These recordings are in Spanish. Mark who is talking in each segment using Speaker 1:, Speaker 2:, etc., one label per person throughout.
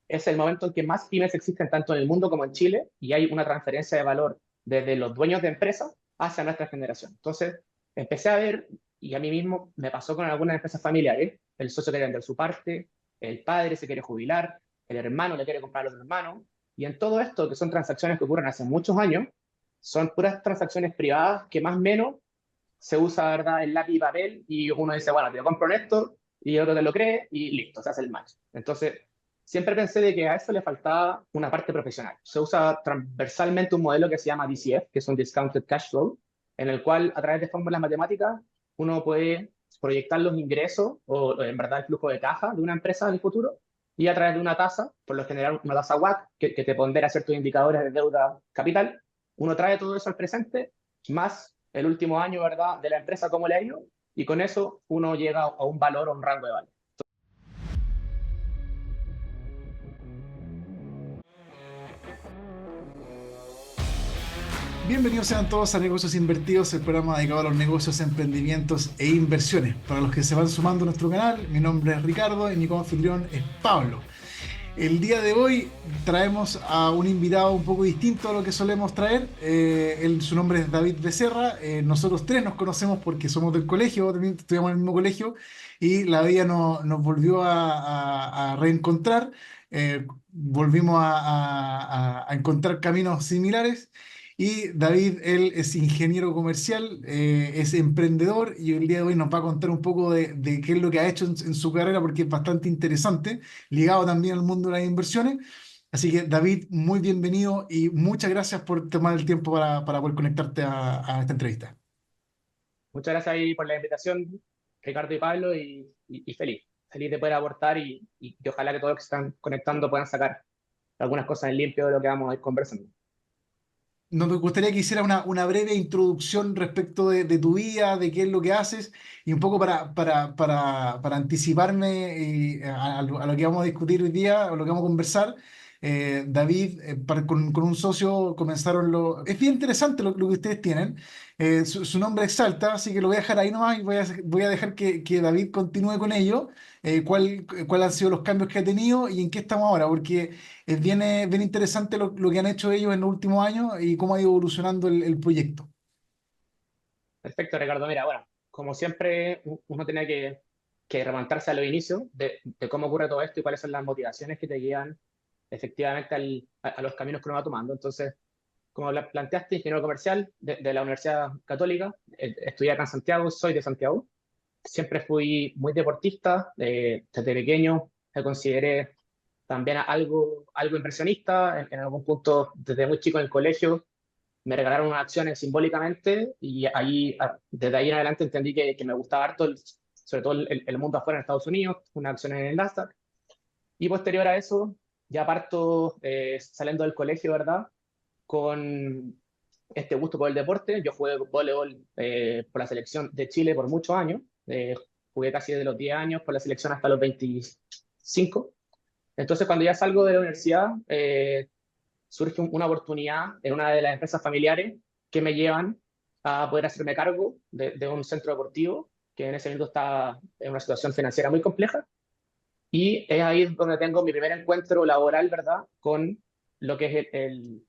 Speaker 1: es el momento en que más pymes existen tanto en el mundo como en Chile y hay una transferencia de valor desde los dueños de empresas hacia nuestra generación. Entonces, empecé a ver, y a mí mismo me pasó con algunas empresas familiares, el socio quiere vender su parte, el padre se quiere jubilar, el hermano le quiere comprar al otro hermano, y en todo esto, que son transacciones que ocurren hace muchos años, son puras transacciones privadas que más o menos se usa, ¿verdad?, el lápiz y papel, y uno dice, bueno, te lo compro en esto, y otro te lo cree, y listo, se hace el match. Entonces, siempre pensé de que a eso le faltaba una parte profesional. Se usa transversalmente un modelo que se llama DCF, que es un Discounted Cash Flow, en el cual, a través de fórmulas matemáticas, uno puede proyectar los ingresos o en verdad el flujo de caja de una empresa en el futuro, y a través de una tasa, por lo general una tasa WACC, que te pondera ciertos indicadores de deuda capital, uno trae todo eso al presente, más el último año, ¿verdad?, de la empresa, cómo le ha ido, y con eso uno llega a un valor o un rango de valor.
Speaker 2: Bienvenidos sean todos a Negocios Invertidos, el programa dedicado a los negocios, emprendimientos e inversiones. Para los que se van sumando a nuestro canal, mi nombre es Ricardo y mi coanfitrión es Pablo. El día de hoy traemos a un invitado un poco distinto a lo que solemos traer. Su nombre es David Becerra. Nosotros tres nos conocemos porque somos del colegio, también estudiamos en el mismo colegio y la vida nos volvió a reencontrar. Volvimos a encontrar caminos similares. Y David, él es ingeniero comercial, es emprendedor y el día de hoy nos va a contar un poco de qué es lo que ha hecho en su carrera porque es bastante interesante, ligado también al mundo de las inversiones. Así que David, muy bienvenido y muchas gracias por tomar el tiempo para poder conectarte a esta entrevista.
Speaker 1: Muchas gracias ahí por la invitación, Ricardo y Pablo, y feliz. Feliz de poder aportar y ojalá que todos los que se están conectando puedan sacar algunas cosas en limpio de lo que vamos a ir conversando.
Speaker 2: Nos gustaría que hiciera una breve introducción respecto de tu vida, de qué es lo que haces y un poco para anticiparme a lo que vamos a discutir hoy día o lo que vamos a conversar. David, con un socio comenzaron lo... Es bien interesante lo que ustedes tienen. Su nombre es Salta, así que lo voy a dejar ahí nomás y voy a dejar que David continúe con ello. ¿Cuál han sido los cambios que ha tenido y en qué estamos ahora? Porque bien interesante lo que han hecho ellos en los últimos años y cómo ha ido evolucionando el proyecto.
Speaker 1: Perfecto, Ricardo. Mira, bueno, como siempre, uno tiene que remontarse a los inicios de cómo ocurre todo esto y cuáles son las motivaciones que te guían efectivamente a los caminos que uno va tomando. Entonces, como planteaste, ingeniero comercial de la Universidad Católica, estudié acá en Santiago, soy de Santiago. Siempre fui muy deportista, desde pequeño me consideré también algo impresionista, en algún punto desde muy chico en el colegio me regalaron unas acciones simbólicamente y desde ahí en adelante entendí que me gustaba harto, sobre todo el mundo afuera en Estados Unidos, unas acciones en el Nasdaq. Y posterior a eso, ya parto saliendo del colegio, ¿verdad? Con este gusto por el deporte. Yo jugué voleibol por la selección de Chile por muchos años. Jugué casi desde los 10 años por la selección hasta los 25. Entonces, cuando ya salgo de la universidad, surge una oportunidad en una de las empresas familiares que me llevan a poder hacerme cargo de un centro deportivo que en ese momento está en una situación financiera muy compleja. Y es ahí donde tengo mi primer encuentro laboral, ¿verdad?, con lo que es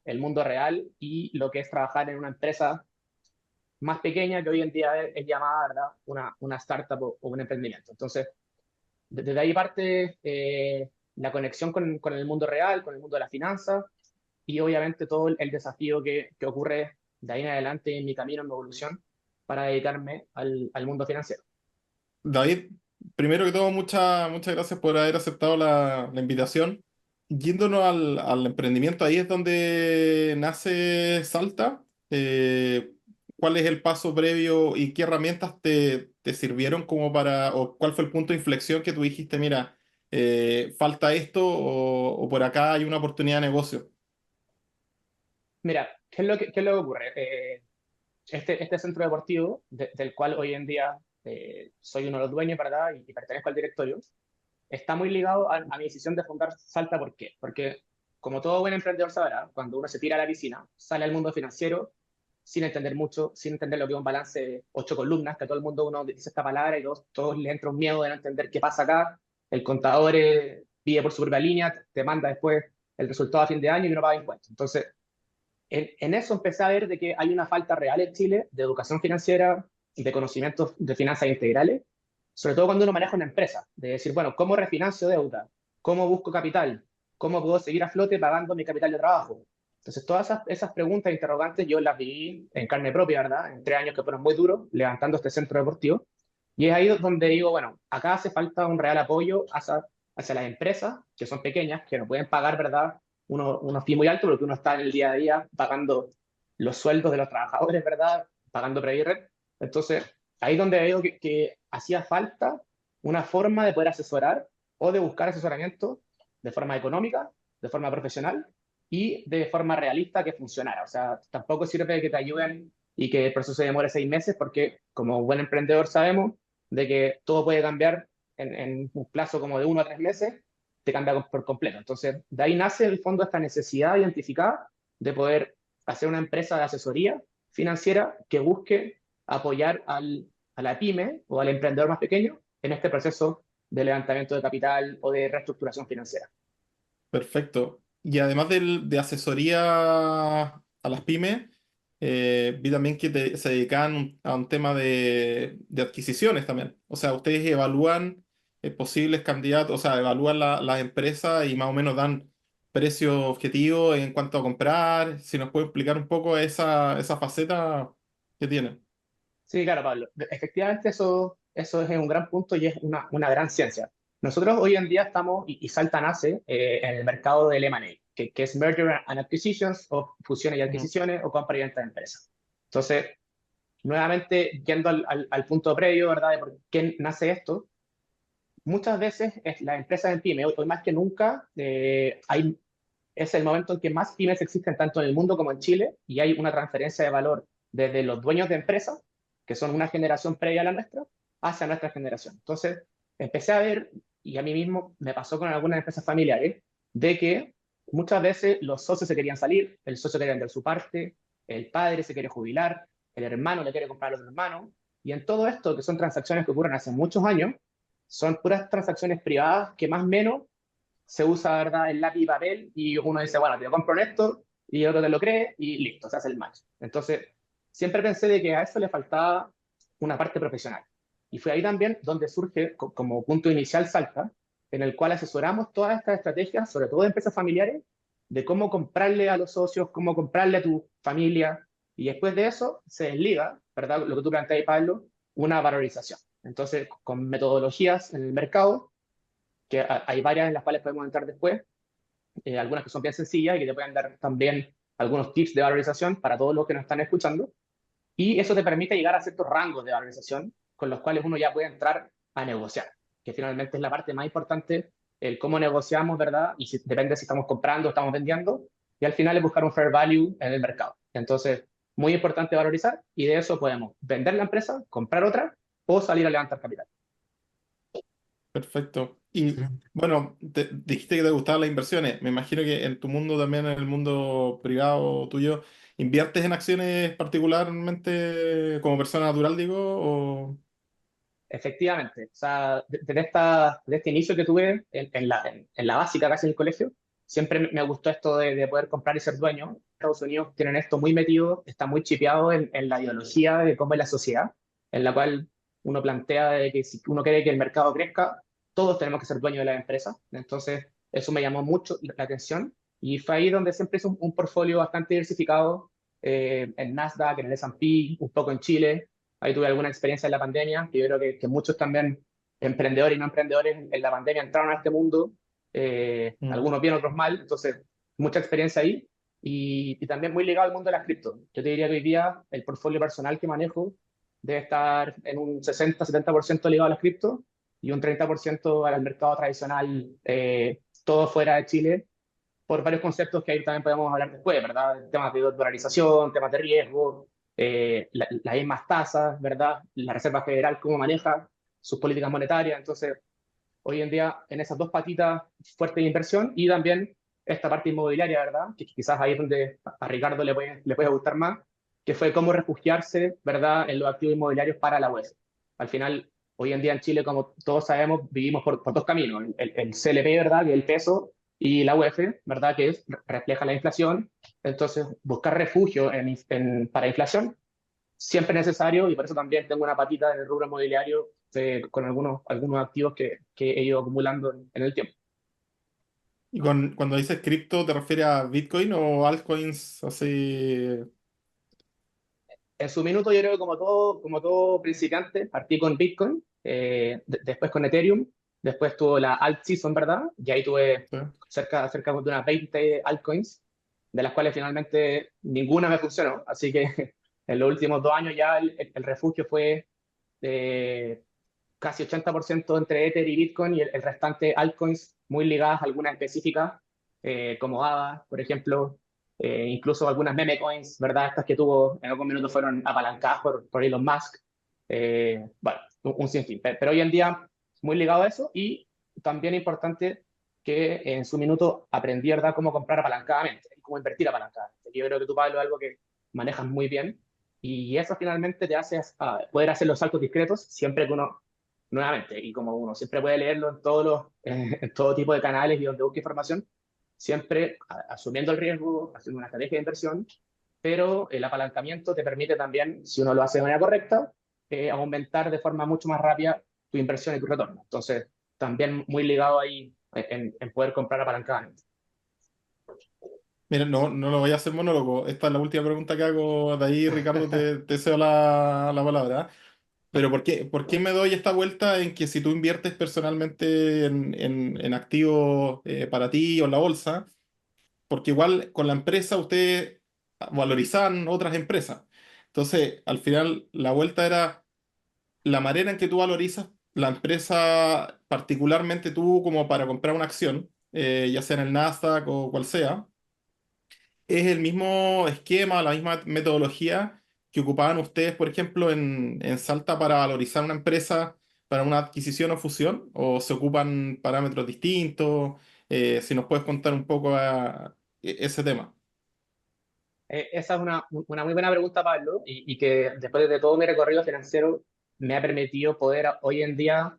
Speaker 1: el mundo real y lo que es trabajar en una empresa más pequeña que hoy en día es llamada, ¿verdad?, una startup o un emprendimiento. Entonces, desde ahí parte la conexión con el mundo real, con el mundo de las finanzas y obviamente todo el desafío que ocurre de ahí en adelante en mi camino, en mi evolución, para dedicarme al mundo financiero.
Speaker 3: David, primero que todo, muchas gracias por haber aceptado la invitación. Yéndonos al emprendimiento, ahí es donde nace Salta. ¿Cuál es el paso previo y qué herramientas te sirvieron como o cuál fue el punto de inflexión que tú dijiste, mira, falta esto o por acá hay una oportunidad de negocio?
Speaker 1: Mira, ¿qué es lo que ocurre? Este centro deportivo, del cual hoy en día soy uno de los dueños, ¿verdad? Y pertenezco al directorio, está muy ligado a mi decisión de fundar Salta. ¿Por qué? Porque, como todo buen emprendedor sabrá, cuando uno se tira a la piscina, sale al mundo financiero sin entender mucho, sin entender lo que es un balance de 8 columnas, que a todo el mundo uno dice esta palabra y todos le entra un miedo de no entender qué pasa acá. El contador vive por su propia línea, te manda después el resultado a fin de año y no paga impuestos. Entonces, en eso empecé a ver de que hay una falta real en Chile de educación financiera y de conocimientos de finanzas integrales, sobre todo cuando uno maneja una empresa, de decir, bueno, ¿cómo refinancio deuda? ¿Cómo busco capital? ¿Cómo puedo seguir a flote pagando mi capital de trabajo? Entonces, todas esas preguntas e interrogantes yo las viví en carne propia, ¿verdad? En 3 años que fueron muy duros, levantando este centro deportivo. Y es ahí donde digo, bueno, acá hace falta un real apoyo hacia las empresas, que son pequeñas, que no pueden pagar, ¿verdad? Unos fees muy altos porque uno está en el día a día pagando los sueldos de los trabajadores, ¿verdad? Pagando Previrred. Entonces, ahí donde veo que hacía falta una forma de poder asesorar o de buscar asesoramiento de forma económica, de forma profesional y de forma realista que funcionara. O sea, tampoco sirve que te ayuden y que el proceso se demore 6 meses porque como buen emprendedor sabemos de que todo puede cambiar en un plazo como de 1 a 3 meses, te cambia por completo. Entonces, de ahí nace en el fondo esta necesidad identificada de poder hacer una empresa de asesoría financiera que busque apoyar a la pyme o al emprendedor más pequeño en este proceso de levantamiento de capital o de reestructuración financiera.
Speaker 3: Perfecto. Y además de asesoría a las pymes, vi también que se dedican a un tema de adquisiciones también. O sea, ustedes evalúan posibles candidatos, o sea, evalúan las empresas y más o menos dan precios objetivos en cuanto a comprar. Si nos puede explicar un poco esa faceta que tienen.
Speaker 1: Sí, claro, Pablo. Efectivamente, eso es un gran punto y es una gran ciencia. Nosotros hoy en día estamos, y Salta nace en el mercado del M&A, que es Merger and Acquisitions, o fusiones y
Speaker 3: Ujú.
Speaker 1: adquisiciones, o compra y venta de empresas. Entonces, nuevamente, yendo al punto previo, ¿verdad?, de por qué nace esto, muchas veces es las empresas en pyme, hoy más que nunca, es el momento en que más pymes existen tanto en el mundo como en Chile y hay una transferencia de valor desde los dueños de empresas, que son una generación previa a la nuestra, hacia nuestra generación. Entonces, empecé a ver, y a mí mismo me pasó con algunas empresas familiares, de que muchas veces los socios se querían salir, el socio quería vender su parte, el padre se quiere jubilar, el hermano le quiere comprar a los hermanos, y en todo esto, que son transacciones que ocurren hace muchos años, son puras transacciones privadas que más o menos se usa, ¿verdad?, el lápiz y papel y uno dice, bueno, te lo compro en esto y otro te lo cree y listo, se hace el match. Entonces, siempre pensé de que a eso le faltaba una parte profesional. Y fue ahí también donde surge como punto inicial Salta, en el cual asesoramos todas estas estrategias, sobre todo de empresas familiares, de cómo comprarle a los socios, cómo comprarle a tu familia. Y después de eso se desliga, ¿verdad?, lo que tú planteas, Pablo, una valorización. Entonces, con metodologías en el mercado, que hay varias en las cuales podemos entrar después, algunas que son bien sencillas y que te pueden dar también algunos tips de valorización para todos los que nos están escuchando. Y eso te permite llegar a ciertos rangos de valorización con los cuales uno ya puede entrar a negociar, que finalmente es la parte más importante, el cómo negociamos, ¿verdad? Y depende si estamos comprando o estamos vendiendo, y al final es buscar un fair value en el mercado. Entonces, muy importante valorizar y de eso podemos vender la empresa, comprar otra o salir a levantar capital.
Speaker 3: Perfecto. Y
Speaker 2: Excelente.
Speaker 3: bueno, dijiste que te gustaban las inversiones. Me imagino que en tu mundo también, en el mundo privado tuyo, ¿inviertes en acciones particularmente como persona natural, digo? O...
Speaker 1: Efectivamente, o sea, de este inicio que tuve en la básica, casi en el colegio, siempre me gustó esto de poder comprar y ser dueño. Estados Unidos tienen esto muy metido, está muy chipeado en la ideología de cómo es la sociedad, en la cual uno plantea de que si uno quiere que el mercado crezca, todos tenemos que ser dueños de la empresa. Entonces, eso me llamó mucho la atención y fue ahí donde siempre hice un portfolio bastante diversificado en Nasdaq, en el S&P, un poco en Chile. Ahí tuve alguna experiencia en la pandemia, que yo creo que muchos también, emprendedores y no emprendedores, en la pandemia entraron a este mundo,
Speaker 3: Mm.
Speaker 1: algunos bien, otros mal, entonces mucha experiencia ahí y también muy ligado al mundo de las cripto. Yo te diría que hoy día el portfolio personal que manejo debe estar en un 60-70% ligado a las cripto y un 30% al mercado tradicional, todo fuera de Chile, por varios conceptos que ahí también podemos hablar después, ¿verdad? Temas de dolarización, temas de riesgo, las mismas tasas, ¿verdad? La Reserva Federal, cómo maneja sus políticas monetarias. Entonces, hoy en día, en esas dos patitas fuertes de inversión y también esta parte inmobiliaria, ¿verdad? Que quizás ahí es donde a Ricardo le puede gustar más, que fue cómo refugiarse, ¿verdad?, en los activos inmobiliarios para la web. Al final, hoy en día en Chile, como todos sabemos, vivimos por dos caminos. El CLP, ¿verdad? Que es el peso, y la UF, ¿verdad? Que refleja la inflación. Entonces, buscar refugio para inflación siempre necesario y por eso también tengo una patita en el rubro inmobiliario con algunos activos que he ido acumulando en el tiempo.
Speaker 3: Y cuando dices cripto, ¿te refieres a Bitcoin o altcoins así?
Speaker 1: En su minuto, yo creo que como todo principiante, partí con Bitcoin, después con Ethereum, después tuve la alt season, ¿verdad? Y ahí tuve
Speaker 3: Sí.
Speaker 1: cerca de unas 20 altcoins, de las cuales finalmente ninguna me funcionó. Así que en los últimos 2 años ya el refugio fue eh, casi 80% entre Ether y Bitcoin y el restante altcoins muy ligadas a algunas específicas, como ADA, por ejemplo, incluso algunas meme coins, ¿verdad? Estas que tuvo en algún minuto fueron apalancadas por Elon Musk. Bueno, un sinfín. Pero hoy en día muy ligado a eso y también importante que en su minuto aprendí, ¿verdad?, cómo comprar apalancadamente y cómo invertir apalancadamente. Yo creo que tú, Pablo, es algo que manejas muy bien y eso finalmente te hace poder hacer los saltos discretos siempre que uno nuevamente, y como uno siempre puede leerlo en todo tipo de canales y donde busque información, siempre asumiendo el riesgo, haciendo una estrategia de inversión, pero el apalancamiento te permite también, si uno lo hace de manera correcta, aumentar de forma mucho más rápida tu inversión y tu retorno. Entonces, también muy ligado ahí en poder comprar apalancadamente.
Speaker 3: Mira, no lo voy a hacer monólogo. Esta es la última pregunta que hago. De ahí, Ricardo, te cedo la palabra. Pero ¿por qué me doy esta vuelta en que si tú inviertes personalmente en activos para ti o en la bolsa, porque igual con la empresa ustedes valorizan otras empresas? Entonces, al final, la vuelta era la manera en que tú valorizas la empresa, particularmente tú como para comprar una acción, ya sea en el Nasdaq o cual sea, es el mismo esquema, la misma metodología que ocupaban ustedes, por ejemplo, en Salta para valorizar una empresa para una adquisición o fusión, o se ocupan parámetros distintos. Si nos puedes contar un poco ese tema.
Speaker 1: Esa es una muy buena pregunta, Pablo, y que después de todo mi recorrido financiero me ha permitido poder hoy en día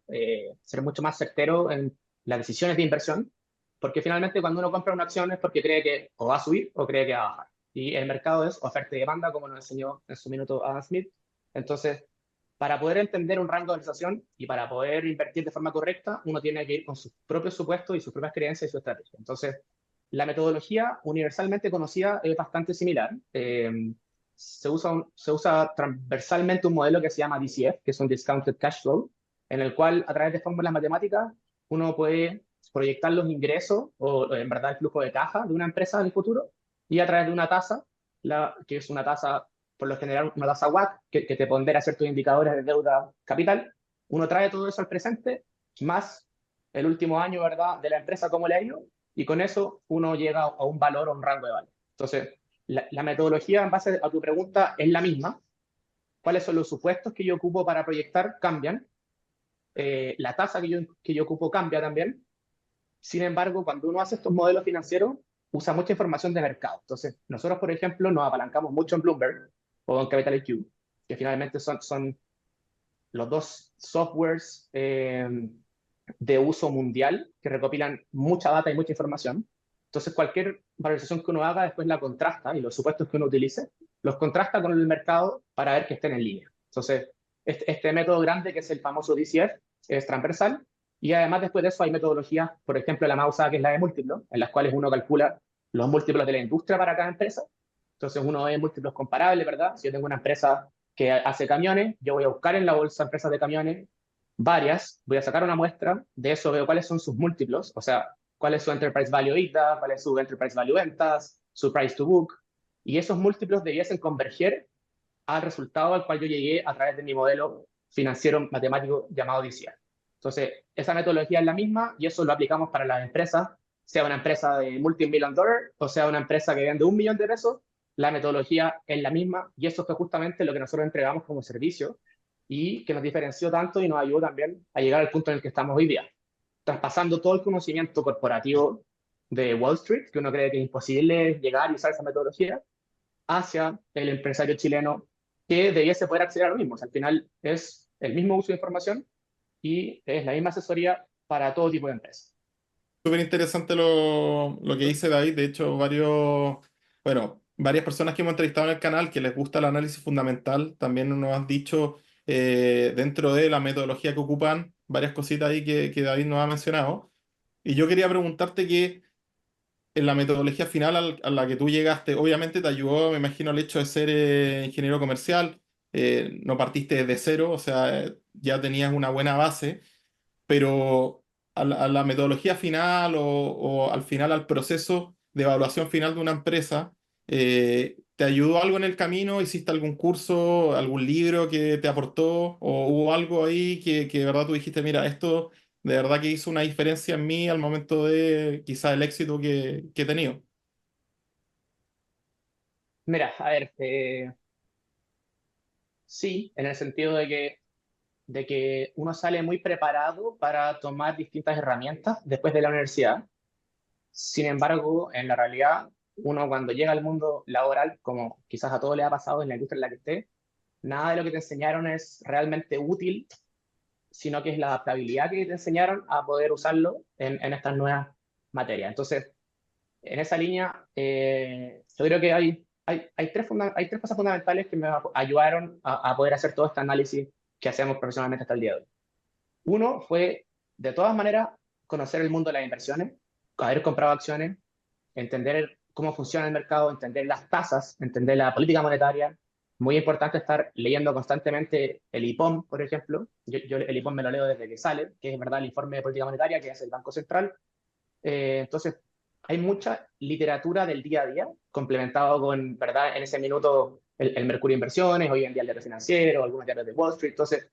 Speaker 1: ser mucho más certero en las decisiones de inversión, porque finalmente cuando uno compra una acción es porque cree que o va a subir o cree que va a bajar. Y el mercado es oferta y demanda, como nos enseñó en su minuto Adam Smith. Entonces, para poder entender un rango de valorización y para poder invertir de forma correcta, uno tiene que ir con sus propios supuestos y sus propias creencias y su estrategia. Entonces, la metodología universalmente conocida es bastante similar. Se usa transversalmente un modelo que se llama DCF, que es un Discounted Cash Flow, en el cual a través de fórmulas matemáticas uno puede proyectar los ingresos o en verdad el flujo de caja de una empresa en el futuro y a través de una tasa, que es una tasa, por lo general una tasa WACC, que te pondera ciertos indicadores de deuda capital, uno trae todo eso al presente, más el último año, ¿verdad?, de la empresa, cómo le ha ido, y con eso uno llega a un valor o un rango de valor. Entonces, la metodología en base a tu pregunta es la misma. ¿Cuáles son los supuestos que yo ocupo para proyectar? Cambian. La tasa que yo ocupo cambia también. Sin embargo, cuando uno hace estos modelos financieros, usa mucha información de mercado. Entonces, nosotros, por ejemplo, nos apalancamos mucho en Bloomberg o en Capital IQ, que finalmente son los dos softwares de uso mundial que recopilan mucha data y mucha información. Entonces, cualquier valorización que uno haga, después la contrasta y los supuestos que uno utilice, los contrasta con el mercado para ver que estén en línea. Entonces, este método grande, que es el famoso DCF, es transversal y además después de eso hay metodologías, por ejemplo, la más usada que es la de múltiplos, en las cuales uno calcula los múltiplos de la industria para cada empresa. Entonces, uno ve múltiplos comparables, ¿verdad? Si yo tengo una empresa que hace camiones, yo voy a buscar en la bolsa empresas de camiones varias, voy a sacar una muestra, de eso veo cuáles son sus múltiplos, o sea, cuál es su enterprise value EBITDA, cuál es su enterprise value ventas, su price to book, y esos múltiplos debiesen converger al resultado al cual yo llegué a través de mi modelo financiero matemático llamado DCF. Entonces, esa metodología es la misma y eso lo aplicamos para las empresas, sea una empresa de multi-million dollar o sea una empresa que vende 1 millón de pesos, la metodología es la misma y eso fue justamente lo que nosotros entregamos como servicio y que nos diferenció tanto y nos ayudó también a llegar al punto en el que estamos hoy día, traspasando todo el conocimiento corporativo de Wall Street, que uno cree que es imposible llegar y usar esa metodología, hacia el empresario chileno que debiese poder acceder a lo mismo. O sea, al final es el mismo uso de información, y es la misma asesoría para todo tipo de empresas.
Speaker 3: Súper interesante lo que dice David. De hecho, varias personas que hemos entrevistado en el canal que les gusta el análisis fundamental también nos han dicho dentro de la metodología que ocupan varias cositas ahí que David nos ha mencionado. Y yo quería preguntarte que en la metodología final a la que tú llegaste, obviamente te ayudó, me imagino, el hecho de ser ingeniero comercial. No partiste desde cero, o sea, ya tenías una buena base, pero a la metodología final o al final al proceso de evaluación final de una empresa, ¿te ayudó algo en el camino? ¿Hiciste algún curso, algún libro que te aportó o hubo algo ahí que de verdad tú dijiste, mira, esto de verdad que hizo una diferencia en mí al momento de quizá el éxito que he tenido?
Speaker 1: Mira, a ver, sí, en el sentido de que uno sale muy preparado para tomar distintas herramientas después de la universidad. Sin embargo, en la realidad, uno cuando llega al mundo laboral, como quizás a todos le ha pasado en la industria en la que esté, nada de lo que te enseñaron es realmente útil, sino que es la adaptabilidad que te enseñaron a poder usarlo en estas nuevas materias. Entonces, en esa línea, yo creo que hay tres cosas fundamentales que me ayudaron a poder hacer todo este análisis que hacemos profesionalmente hasta el día de hoy. Uno fue, de todas maneras, conocer el mundo de las inversiones, haber comprado acciones, entender cómo funciona el mercado, entender las tasas, entender la política monetaria. Muy importante estar leyendo constantemente el IPOM, por ejemplo. Yo el IPOM me lo leo desde que sale, que es verdad el informe de política monetaria que hace el Banco Central. Entonces, hay mucha literatura del día a día, complementado con, ¿verdad? En ese minuto, el Mercurio Inversiones, hoy en día el diario financiero, algunos diarios de Wall Street. Entonces,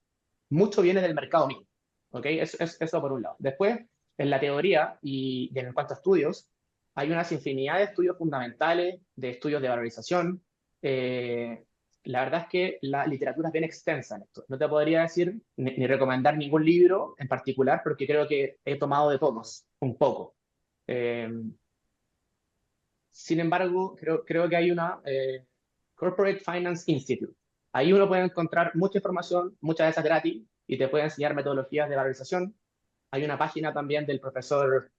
Speaker 1: mucho viene del mercado mismo. ¿Ok? Eso por un lado. Después, en la teoría y en cuanto a estudios, hay una infinidad de estudios fundamentales, de estudios de valorización. Eh, la verdad es que la literatura es bien extensa en esto. No te podría decir ni recomendar ningún libro en particular, porque creo que he tomado de todos un poco. Eh, Sin embargo, creo que hay una Corporate Finance Institute. Ahí uno puede encontrar mucha información, muchas de esas gratis, y te puede enseñar metodologías de valorización. Hay una página también del profesor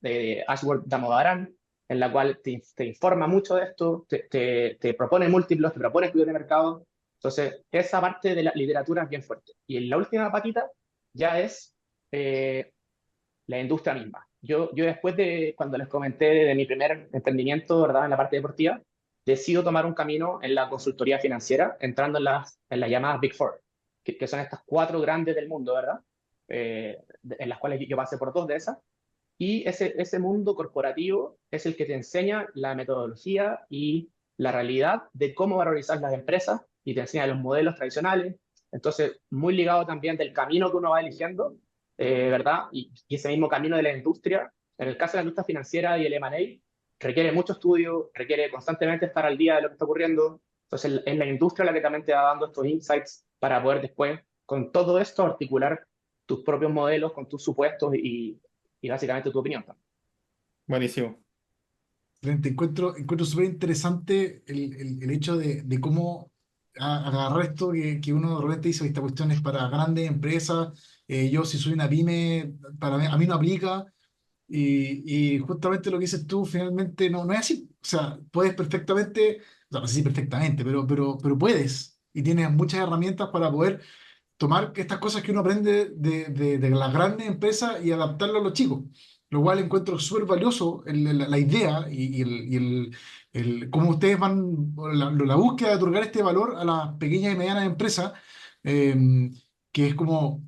Speaker 1: Ashworth Damodaran, en la cual te informa mucho de esto, te propone múltiplos, te propone estudios de mercado. Entonces, esa parte de la literatura es bien fuerte. Y en la última patita ya es eh, la industria misma. Yo después de, cuando les comenté de mi primer emprendimiento, ¿verdad? En la parte deportiva, decido tomar un camino en la consultoría financiera, entrando en las llamadas Big Four, que son estas cuatro grandes del mundo, ¿verdad? En las cuales yo pasé por dos de esas. Y ese mundo corporativo es el que te enseña la metodología y la realidad de cómo valorizar las empresas y te enseña los modelos tradicionales. Entonces, muy ligado también del camino que uno va eligiendo, ¿verdad? Y ese mismo camino de la industria. En el caso de la industria financiera y el M&A, requiere mucho estudio, requiere constantemente estar al día de lo que está ocurriendo. Entonces, es la industria la que también te va dando estos insights para poder después, con todo esto, articular tus propios modelos con tus supuestos y básicamente tu opinión también.
Speaker 3: Buenísimo.
Speaker 2: Excelente. Encuentro súper interesante el hecho de cómo agarrar esto que uno de repente dice, esta cuestión es para grandes empresas, yo si soy una pyme, a mí no aplica, y justamente lo que dices tú finalmente no es así. O sea, puedes perfectamente, o sea, no sé si perfectamente, pero puedes, y tienes muchas herramientas para poder tomar estas cosas que uno aprende de las grandes empresas y adaptarlo a los chicos, lo cual encuentro súper valioso la idea cómo ustedes van, la búsqueda de otorgar este valor a las pequeñas y medianas empresas, eh, que es como...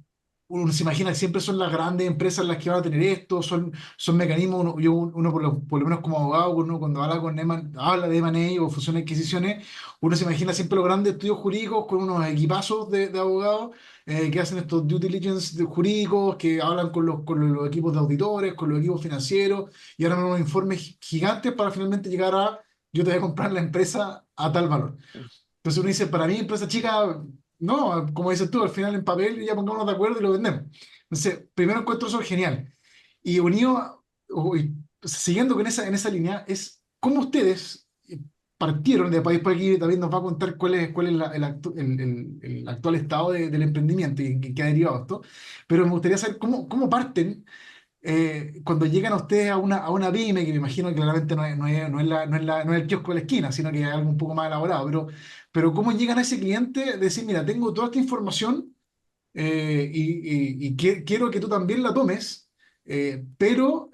Speaker 2: Uno se imagina que siempre son las grandes empresas las que van a tener esto, son mecanismos, uno por lo menos como abogado, uno cuando habla de M&A o fusiones y adquisiciones, uno se imagina siempre los grandes estudios jurídicos con unos equipazos de abogados que hacen estos due diligence jurídicos, que hablan con los equipos de auditores, con los equipos financieros, y harán unos informes gigantes para finalmente llegar a, yo te voy a comprar la empresa a tal valor. Entonces uno dice, para mí, empresa chica, no, como dices tú, al final en papel ya pongámonos de acuerdo y lo vendemos. Entonces, primero encuentro eso genial. Y unido, siguiendo con en esa línea, es cómo ustedes, partieron, después aquí también nos va a contar cuál es el actual estado del emprendimiento y en qué ha derivado esto, pero me gustaría saber cómo parten cuando llegan a ustedes a una pyme, que me imagino que claramente no es el kiosco de la esquina, sino que es algo un poco más elaborado, pero cómo llegan a ese cliente, decir, mira, tengo toda esta información quiero que tú también la tomes, pero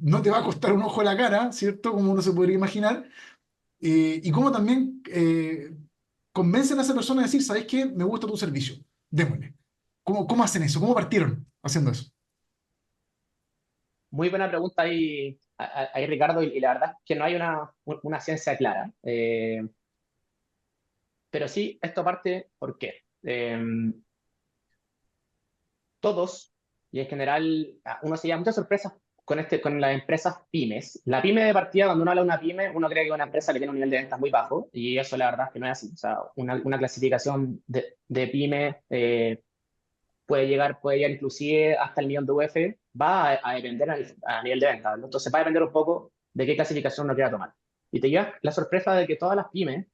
Speaker 2: no te va a costar un ojo a la cara, ¿cierto? Como uno se podría imaginar, y cómo también convencen a esa persona a decir, ¿sabes qué? Me gusta tu servicio, démosle. ¿Cómo hacen eso? ¿Cómo partieron haciendo eso?
Speaker 1: Muy buena pregunta ahí, Ricardo, y la verdad es que no hay una ciencia clara. Pero sí, esto parte, ¿por qué? Todos, y en general, uno se lleva muchas sorpresas con las empresas pymes. La pyme de partida, cuando uno habla de una pyme, uno cree que es una empresa que tiene un nivel de ventas muy bajo, y eso la verdad es que no es así. O sea, una clasificación de pyme puede llegar inclusive hasta el millón de UF, va a depender a nivel de venta, ¿no? Entonces va a depender un poco de qué clasificación uno quiera tomar. Y te llevas la sorpresa de que todas las pymes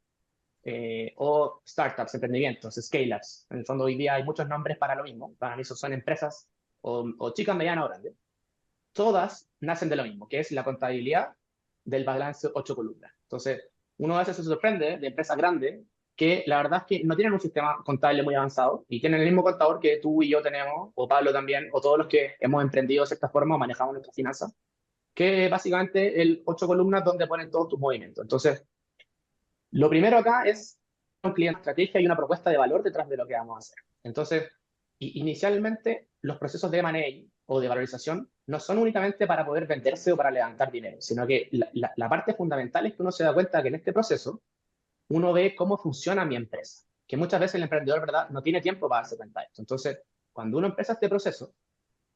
Speaker 1: o startups, emprendimientos, scale-ups. En el fondo, hoy día hay muchos nombres para lo mismo. Para mí, son empresas o chicas, medianas o grandes. Todas nacen de lo mismo, que es la contabilidad del balance 8 columnas. Entonces, uno a veces se sorprende de empresas grandes que la verdad es que no tienen un sistema contable muy avanzado y tienen el mismo contador que tú y yo tenemos, o Pablo también, o todos los que hemos emprendido de cierta forma o manejamos nuestras finanzas, que es básicamente el 8 columnas donde ponen todos tus movimientos. Entonces, lo primero acá es un cliente estrategia y una propuesta de valor detrás de lo que vamos a hacer. Entonces, inicialmente, los procesos de M&A o de valorización no son únicamente para poder venderse o para levantar dinero, sino que la parte fundamental es que uno se da cuenta que en este proceso uno ve cómo funciona mi empresa, que muchas veces el emprendedor, ¿verdad?, no tiene tiempo para darse cuenta de esto. Entonces, cuando uno empieza este proceso,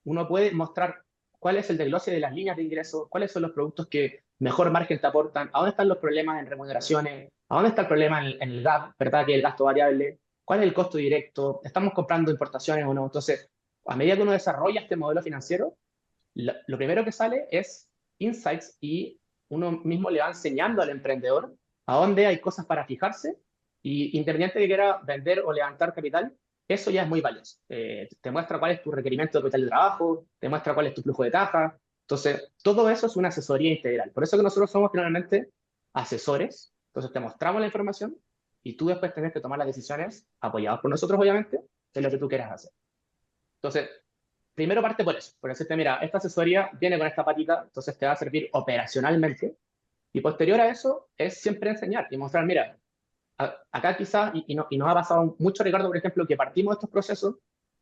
Speaker 1: uno puede mostrar cuál es el desglose de las líneas de ingresos, cuáles son los productos que mejor margen te aportan, a dónde están los problemas en remuneraciones, a dónde está el problema en el gap, ¿verdad? Que es el gasto variable, cuál es el costo directo, estamos comprando importaciones o no. Entonces, a medida que uno desarrolla este modelo financiero, lo primero que sale es insights y uno mismo le va enseñando al emprendedor a dónde hay cosas para fijarse y independiente de que quiera vender o levantar capital, eso ya es muy valioso. Te muestra cuál es tu requerimiento de capital de trabajo, te muestra cuál es tu flujo de caja. Entonces, todo eso es una asesoría integral. Por eso que nosotros somos finalmente asesores. Entonces, te mostramos la información y tú después tienes que tomar las decisiones, apoyados por nosotros, obviamente, de lo que tú quieras hacer. Entonces, primero parte por decirte, mira, esta asesoría viene con esta patita, entonces te va a servir operacionalmente. Y posterior a eso es siempre enseñar y mostrar, mira, acá quizás, y nos ha pasado mucho, Ricardo, por ejemplo, que partimos de estos procesos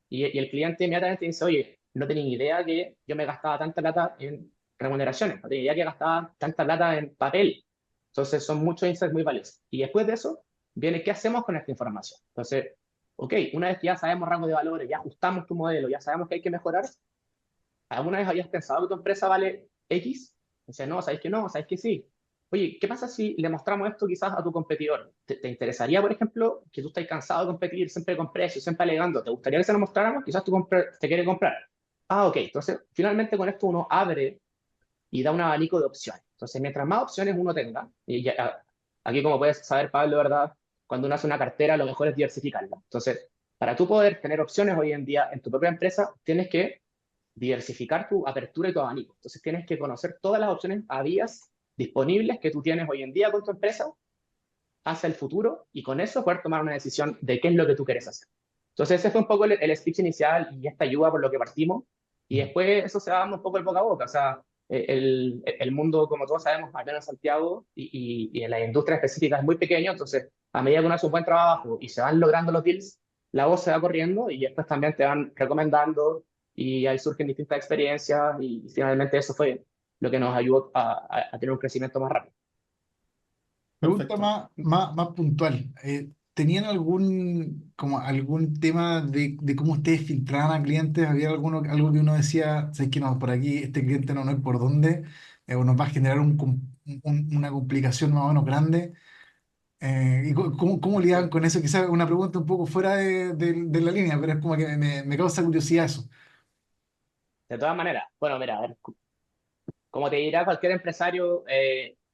Speaker 1: y el cliente inmediatamente dice, oye, no tenía ni idea que yo me gastaba tanta plata en remuneraciones, no tenía idea que gastaba tanta plata en papel. Entonces son muchos insights muy valiosos. Y después de eso viene, ¿qué hacemos con esta información? Entonces, ok, una vez que ya sabemos rango de valores, ya ajustamos tu modelo, ya sabemos que hay que mejorar, ¿alguna vez habías pensado que tu empresa vale X? Dice, no, ¿sabéis que no? ¿Sabéis que sí? Oye, ¿qué pasa si le mostramos esto quizás a tu competidor? ¿Te interesaría, por ejemplo, que tú estás cansado de competir siempre con precios, siempre alegando? ¿Te gustaría que se lo mostráramos? Quizás te quiere comprar. Ah, ok. Entonces, finalmente con esto uno abre y da un abanico de opciones. Entonces, mientras más opciones uno tenga, aquí como puedes saber, Pablo, ¿verdad? Cuando uno hace una cartera, lo mejor es diversificarla. Entonces, para tú poder tener opciones hoy en día en tu propia empresa, tienes que diversificar tu apertura y tu abanico. Entonces tienes que conocer todas las opciones habidas disponibles que tú tienes hoy en día con tu empresa hacia el futuro y con eso poder tomar una decisión de qué es lo que tú quieres hacer. Entonces ese fue un poco el speech inicial y esta ayuda por lo que partimos y después eso se va dando un poco el boca a boca. O sea, el mundo, como todos sabemos, al menos en Santiago y en la industria específica es muy pequeño, entonces a medida que uno hace un buen trabajo y se van logrando los deals, la voz se va corriendo y después también te van recomendando y ahí surgen distintas experiencias y finalmente eso fue lo que nos ayudó a tener un crecimiento más rápido.
Speaker 2: Pregunta
Speaker 3: Perfecto.
Speaker 2: más puntual. ¿Tenían como algún tema de cómo ustedes filtraban a clientes? ¿Había algo que uno decía, sabes que no, por aquí este cliente no es por dónde, o nos va a generar una complicación más o menos grande? ¿Y cómo lidiaban con eso? Quizás una pregunta un poco fuera de la línea, pero es como que me causa curiosidad eso.
Speaker 1: De todas maneras, bueno, mira, a ver, como te dirá cualquier empresario,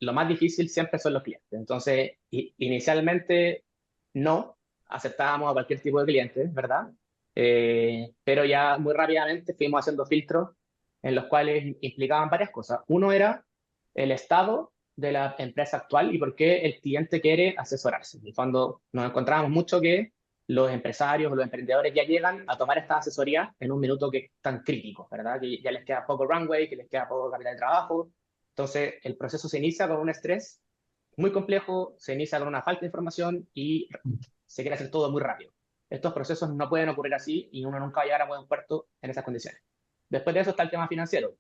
Speaker 1: lo más difícil siempre son los clientes. Entonces, inicialmente no aceptábamos a cualquier tipo de cliente, ¿verdad? Pero ya muy rápidamente fuimos haciendo filtros en los cuales implicaban varias cosas. Uno era el estado de la empresa actual y por qué el cliente quiere asesorarse. Y cuando nos encontrábamos mucho que los empresarios o los emprendedores ya llegan a tomar esta asesoría en un minuto que es tan crítico, ¿verdad? Que ya les queda poco runway, que les queda poco capital de trabajo. Entonces, el proceso se inicia con un estrés muy complejo, se inicia con una falta de información y se quiere hacer todo muy rápido. Estos procesos no pueden ocurrir así y uno nunca va a llegar a buen puerto en esas condiciones. Después de eso está el tema financiero.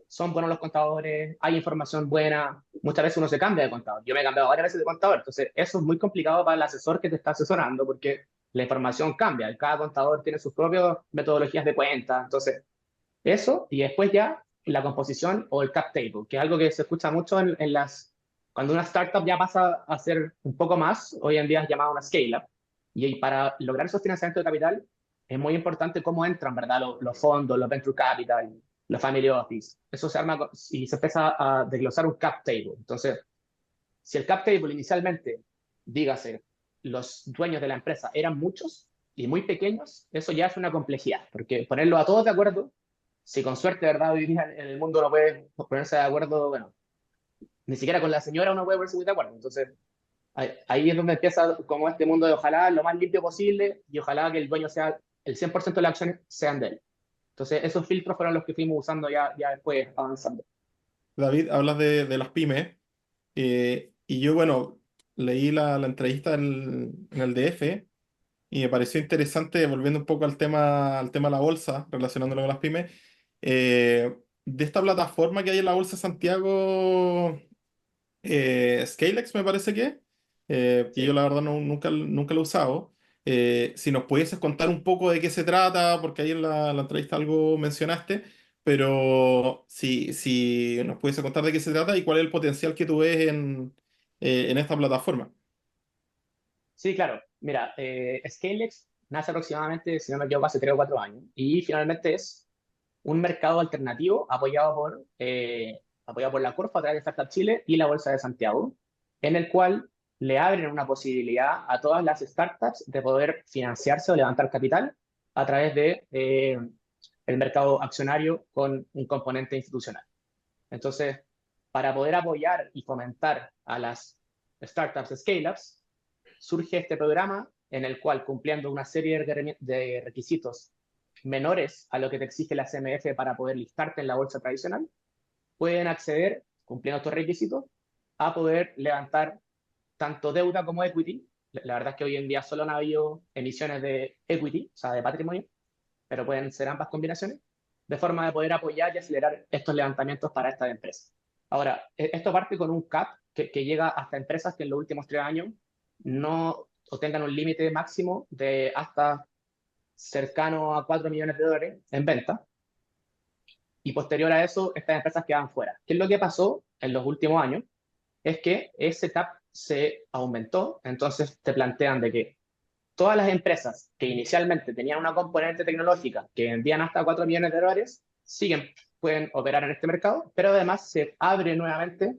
Speaker 1: Son buenos los contadores, hay información buena, muchas veces uno se cambia de contador. Yo me he cambiado varias veces de contador, entonces eso es muy complicado para el asesor que te está asesorando porque la información cambia, cada contador tiene sus propias metodologías de cuenta, entonces eso y después ya la composición o el cap table, que es algo que se escucha mucho en cuando una startup ya pasa a ser un poco más, hoy en día es llamada una scale-up, y para lograr esos financiamientos de capital es muy importante cómo entran, ¿verdad? Los fondos, los venture capital, los family office. Eso se arma y se empieza a desglosar un cap table. Entonces, si el cap table inicialmente, dígase, los dueños de la empresa eran muchos y muy pequeños, eso ya es una complejidad, porque ponerlo a todos de acuerdo, si con suerte, ¿verdad? Hoy día en el mundo no puede ponerse de acuerdo, bueno, ni siquiera con la señora uno puede ponerse muy de acuerdo. Entonces, ahí es donde empieza como este mundo de ojalá lo más limpio posible y ojalá que el dueño sea, el 100% de las acciones sean de él. Entonces, esos filtros fueron los que fuimos usando ya después avanzando.
Speaker 3: David, hablas de las pymes, y yo, bueno, leí la entrevista en el DF y me pareció interesante, volviendo un poco al tema de la bolsa, relacionándolo con las pymes, de esta plataforma que hay en la Bolsa de Santiago, Scalex me parece que yo
Speaker 1: Sí.
Speaker 3: la verdad nunca lo he usado. Si nos pudieses contar un poco de qué se trata, porque ahí en la entrevista algo mencionaste, pero si nos pudiese contar de qué se trata y cuál es el potencial que tú ves en esta plataforma.
Speaker 1: Sí, claro. Mira, Scalex nace aproximadamente, si no me equivoco, hace 3 o 4 años y finalmente es un mercado alternativo apoyado por la Corfo a través de Startup Chile y la Bolsa de Santiago, en el cual le abren una posibilidad a todas las startups de poder financiarse o levantar capital a través de el mercado accionario con un componente institucional. Entonces, para poder apoyar y fomentar a las startups, scale-ups, surge este programa en el cual, cumpliendo una serie de requisitos menores a lo que te exige la CMF para poder listarte en la bolsa tradicional, pueden acceder, cumpliendo estos requisitos, a poder levantar tanto deuda como equity. La verdad es que hoy en día solo han habido emisiones de equity, o sea, de patrimonio, pero pueden ser ambas combinaciones, de forma de poder apoyar y acelerar estos levantamientos para estas empresas. Ahora, esto parte con un cap que llega hasta empresas que en los últimos 3 años no o tengan un límite máximo de hasta cercano a 4 millones de dólares en venta, y posterior a eso, estas empresas quedan fuera. ¿Qué es lo que pasó en los últimos años? Es que ese cap se aumentó, entonces te plantean de que todas las empresas que inicialmente tenían una componente tecnológica que vendían hasta 4 millones de dólares, pueden operar en este mercado, pero además se abre nuevamente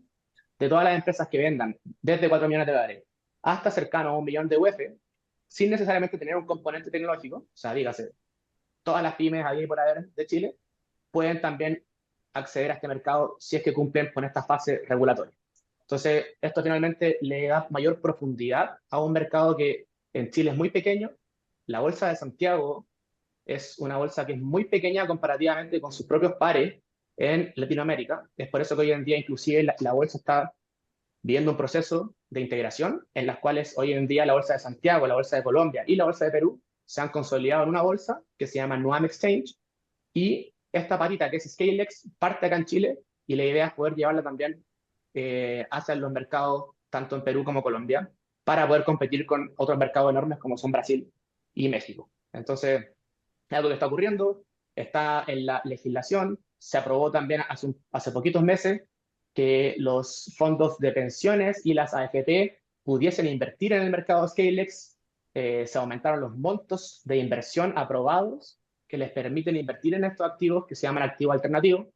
Speaker 1: de todas las empresas que vendan desde 4 millones de dólares hasta cercano a 1 millón de UF, sin necesariamente tener un componente tecnológico, o sea, dígase, todas las pymes ahí por haber de Chile pueden también acceder a este mercado si es que cumplen con esta fase regulatoria. Entonces, esto finalmente le da mayor profundidad a un mercado que en Chile es muy pequeño. La Bolsa de Santiago es una bolsa que es muy pequeña comparativamente con sus propios pares en Latinoamérica. Es por eso que hoy en día inclusive la bolsa está viviendo un proceso de integración en las cuales hoy en día la Bolsa de Santiago, la Bolsa de Colombia y la Bolsa de Perú se han consolidado en una bolsa que se llama Nuam Exchange, y esta patita que es Scalex parte acá en Chile y la idea es poder llevarla también hacia los mercados tanto en Perú como Colombia para poder competir con otros mercados enormes como son Brasil y México. Entonces, es algo que está ocurriendo, está en la legislación, se aprobó también hace poquitos meses que los fondos de pensiones y las AFP pudiesen invertir en el mercado Scalex. Se aumentaron los montos de inversión aprobados que les permiten invertir en estos activos que se llaman activos alternativos.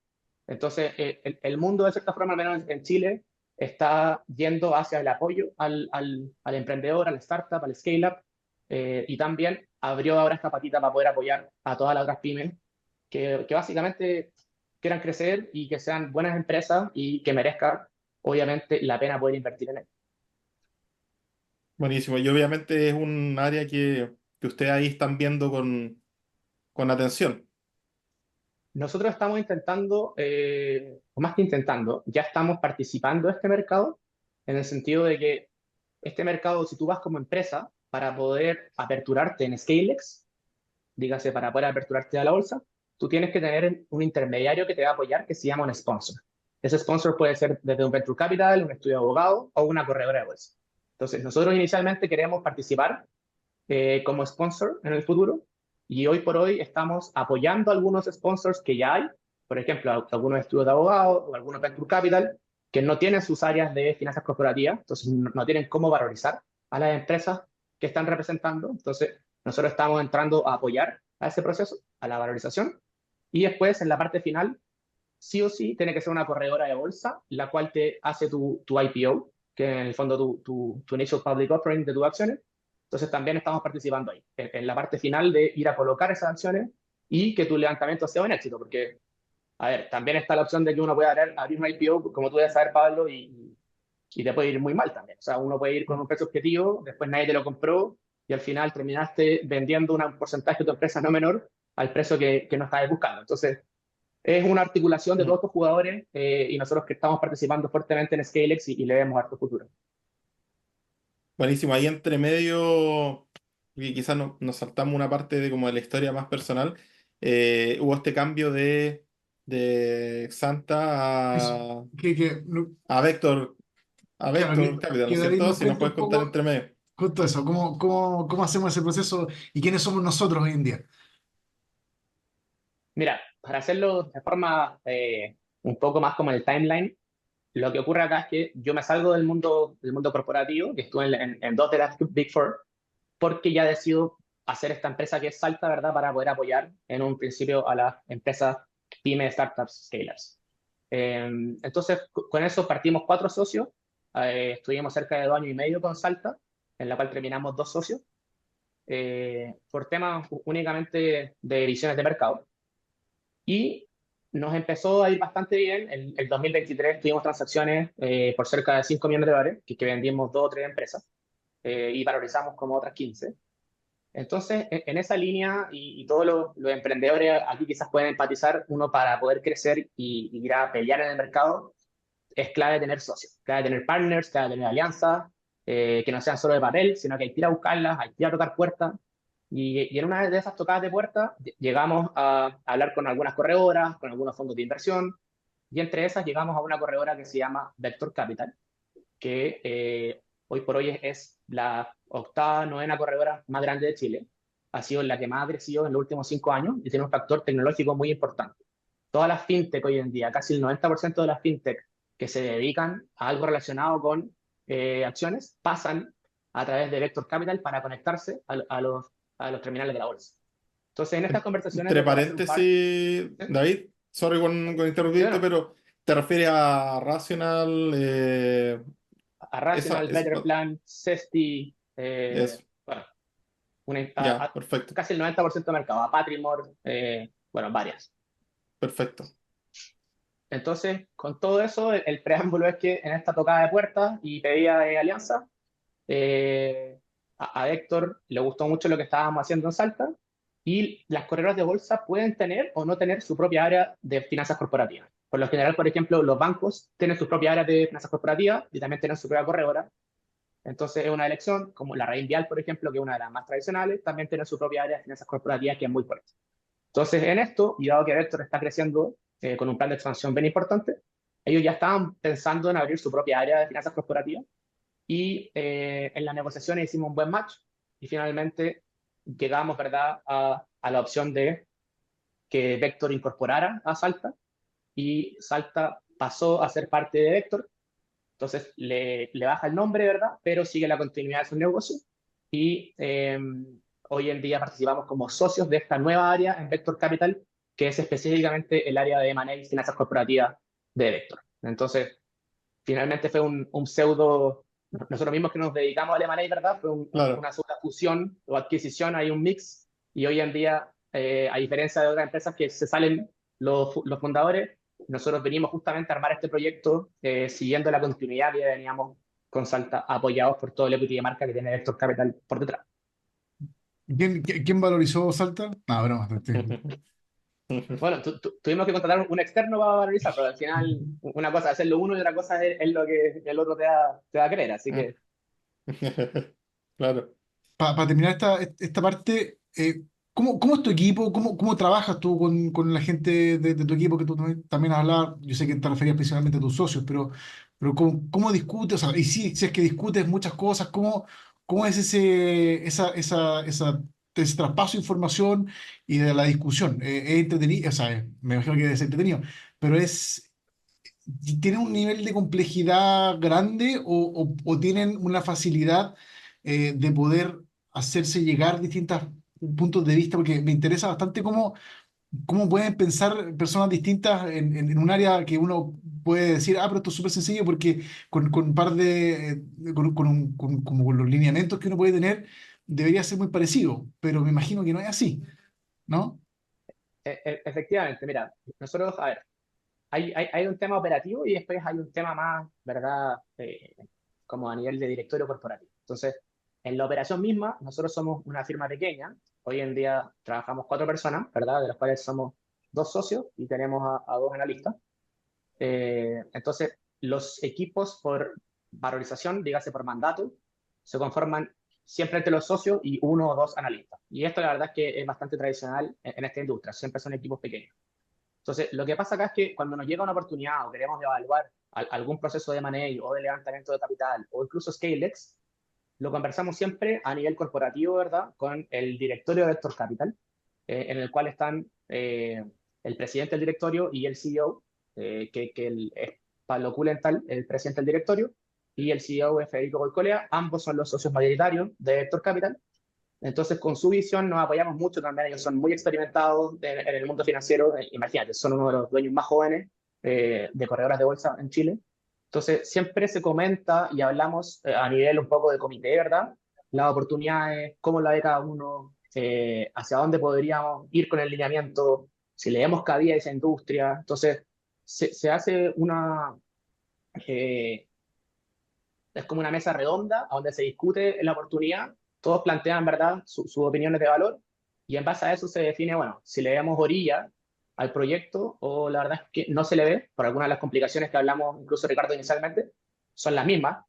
Speaker 1: Entonces, el mundo, de cierta forma, al menos en Chile, está yendo hacia el apoyo al emprendedor, al startup, al scale-up, y también abrió ahora esta patita para poder apoyar a todas las otras pymes que básicamente quieran crecer y que sean buenas empresas y que merezca, obviamente, la pena poder invertir en ellas.
Speaker 3: Buenísimo. Y obviamente es un área que ustedes ahí están viendo con atención.
Speaker 1: Nosotros estamos intentando, o más que intentando, ya estamos participando en este mercado, en el sentido de que este mercado, si tú vas como empresa para poder aperturarte en Scalex, dígase, para poder aperturarte a la bolsa, tú tienes que tener un intermediario que te va a apoyar que se llama un sponsor. Ese sponsor puede ser desde un venture capital, un estudio de abogado o una corredora de bolsa. Entonces, nosotros inicialmente queremos participar como sponsor en el futuro y hoy por hoy estamos apoyando a algunos sponsors que ya hay, por ejemplo, algunos estudios de abogado o algunos venture capital que no tienen sus áreas de finanzas corporativas, entonces no tienen cómo valorizar a las empresas que están representando. Entonces, nosotros estamos entrando a apoyar a ese proceso, a la valorización, y después en la parte final, sí o sí, tiene que ser una corredora de bolsa, la cual te hace tu IPO, que en el fondo tu Initial Public Offering de tus acciones. Entonces también estamos participando ahí, en la parte final de ir a colocar esas acciones y que tu levantamiento sea un éxito, porque, a ver, también está la opción de que uno pueda abrir un IPO, como tú debes saber, Pablo, y te puede ir muy mal también. O sea, uno puede ir con un precio objetivo, después nadie te lo compró y al final terminaste vendiendo un porcentaje de tu empresa no menor al precio que no estabas buscando. Entonces, es una articulación de
Speaker 3: Mm.
Speaker 1: todos estos jugadores y nosotros que estamos participando fuertemente en Scalex y le vemos harto futuro.
Speaker 3: Buenísimo. Ahí entre medio, y quizás nos saltamos una parte de como de la historia más personal. Hubo este cambio de
Speaker 2: Eso.
Speaker 3: Xanta
Speaker 2: No,
Speaker 3: a Vector, a
Speaker 2: claro,
Speaker 3: Vector Capital, ¿no
Speaker 2: que
Speaker 3: es
Speaker 2: David
Speaker 3: cierto?
Speaker 2: nos
Speaker 3: Si nos
Speaker 2: cuente
Speaker 3: puedes
Speaker 2: un
Speaker 3: contar
Speaker 2: poco
Speaker 3: entre medio.
Speaker 2: justo eso, cómo hacemos ese proceso y quiénes somos nosotros hoy en día.
Speaker 1: Mira, para hacerlo de forma un poco más como el timeline, lo que ocurre acá es que yo me salgo del mundo corporativo, que estuve en dos de las Big Four, porque ya decido hacer esta empresa que es Salta, ¿verdad? Para poder apoyar en un principio a las empresas pyme, startups, scalers. Entonces, con eso partimos 4 socios, estuvimos cerca de 2 años y medio con Salta, en la cual terminamos 2 socios, por temas únicamente de visiones de mercado. Y nos empezó a ir bastante bien. En el 2023 tuvimos transacciones por cerca de $5 millones, que vendimos 2 o 3 empresas y valorizamos como otras 15. Entonces, en esa línea y todos los emprendedores aquí quizás pueden empatizar, uno para poder crecer y ir a pelear en el mercado, es clave tener socios, clave tener partners, clave tener alianzas, que no sean solo de papel, sino que hay que ir a buscarlas, hay que ir a tocar puertas. Y en una de esas tocadas de puertas llegamos a hablar con algunas corredoras, con algunos fondos de inversión, y entre esas llegamos a una corredora que se llama Vector Capital, que hoy por hoy es la octava, novena corredora más grande de Chile. Ha sido la que más ha crecido en los últimos 5 años y tiene un factor tecnológico muy importante. Todas las fintech hoy en día, casi el 90% de las fintech que se dedican a algo relacionado con acciones, pasan a través de Vector Capital para conectarse a los terminales de la bolsa. Entonces, en estas conversaciones
Speaker 3: Entre
Speaker 1: de poder hacer un par,
Speaker 3: paréntesis,
Speaker 1: ¿sí?
Speaker 3: David, sorry con
Speaker 1: ¿Sí o
Speaker 3: interrumpirte,
Speaker 1: no?
Speaker 3: pero ¿te refieres a Rational?
Speaker 1: A
Speaker 3: Esa,
Speaker 1: Rational, Better Plan, Cesti,
Speaker 3: eso,
Speaker 1: bueno,
Speaker 3: ya, perfecto,
Speaker 1: casi el 90% del mercado, a Patrimor, bueno, varias.
Speaker 3: perfecto.
Speaker 1: Entonces, con todo eso, el preámbulo es que en esta tocada de puertas y pedida de alianza, a Héctor le gustó mucho lo que estábamos haciendo en Salta y las corredoras de bolsa pueden tener o no tener su propia área de finanzas corporativas. Por lo general, por ejemplo, los bancos tienen sus propias áreas de finanzas corporativas y también tienen su propia corredora. Entonces, es una elección, como la Raíz Vial, por ejemplo, que es una de las más tradicionales, también tiene su propia área de finanzas corporativas que es muy fuerte. Entonces, en esto, y dado que Vector está creciendo con un plan de expansión bien importante, ellos ya estaban pensando en abrir su propia área de finanzas corporativas y en las negociaciones hicimos un buen match y finalmente llegamos, ¿verdad?, a la opción de que Vector incorporara a Salta y Salta pasó a ser parte de Vector. Entonces le baja el nombre, ¿verdad?, pero sigue la continuidad de su negocio y hoy en día participamos como socios de esta nueva área en Vector Capital, que es específicamente el área de M&A y finanzas corporativas de Vector. Entonces, finalmente fue un pseudo, nosotros mismos que nos dedicamos al M&A, ¿verdad? Fue
Speaker 3: Claro.
Speaker 1: una pseudo fusión o adquisición, hay un mix, y hoy en día, a diferencia de otras empresas que se salen los fundadores, nosotros venimos justamente a armar este proyecto siguiendo la continuidad que veníamos con Salta, apoyados por todo el equity de marca que tiene Vector Capital por detrás.
Speaker 2: ¿Quién valorizó Salta? No, broma.
Speaker 1: Bueno, tuvimos que contratar un externo para valorizar, pero al final una cosa es hacerlo uno y otra cosa es lo que el otro te va a creer, así que
Speaker 3: Claro.
Speaker 2: Para terminar esta parte, ¿cómo es tu equipo? ¿Cómo trabajas tú con la gente de tu equipo que tú también has hablado? Yo sé que te referías principalmente a tus socios, pero ¿cómo discutes? O sea, y si es que discutes muchas cosas, ¿cómo es ese traspaso de información y de la discusión? ¿Es entretenido? O sea, me imagino que es entretenido, pero ¿tiene un nivel de complejidad grande o tienen una facilidad de poder hacerse llegar distintos puntos de vista? Porque me interesa bastante cómo pueden pensar personas distintas en un área que uno puede decir, pero esto es súper sencillo porque con un par como con los lineamientos que uno puede tener, debería ser muy parecido, pero me imagino que no es así, ¿no?
Speaker 1: efectivamente, mira, nosotros, a ver, hay un tema operativo y después hay un tema más, ¿verdad? Como a nivel de directorio corporativo. Entonces, en la operación misma, nosotros somos una firma pequeña. Hoy en día trabajamos 4 personas, ¿verdad? De las cuales somos 2 socios y tenemos a 2 analistas. Entonces, los equipos por valorización, dígase por mandato, se conforman siempre entre los socios y 1 o 2 analistas. Y esto la verdad es que es bastante tradicional en esta industria, siempre son equipos pequeños. Entonces, lo que pasa acá es que cuando nos llega una oportunidad o queremos evaluar algún proceso de manejo o de levantamiento de capital o incluso ScaleX, lo conversamos siempre a nivel corporativo, ¿verdad? Con el directorio de Vector Capital, en el cual están el presidente del directorio y el CEO, es Pablo Culental, el presidente del directorio, y el CEO es Federico Goicolea, ambos son los socios mayoritarios de Vector Capital. Entonces, con su visión nos apoyamos mucho también. Ellos son muy experimentados en el mundo financiero. Imagínate, son uno de los dueños más jóvenes de corredoras de bolsa en Chile. Entonces, siempre se comenta y hablamos a nivel un poco de comité, ¿verdad? Las oportunidades, cómo la ve cada uno, hacia dónde podríamos ir con el lineamiento, si le demos cabida a esa industria. Entonces, se hace eh, es como una mesa redonda donde se discute la oportunidad, todos plantean, ¿verdad?, sus opiniones de valor y en base a eso se define, bueno, si le damos orilla al proyecto o la verdad es que no se le ve, por algunas de las complicaciones que hablamos, incluso Ricardo inicialmente, son las mismas.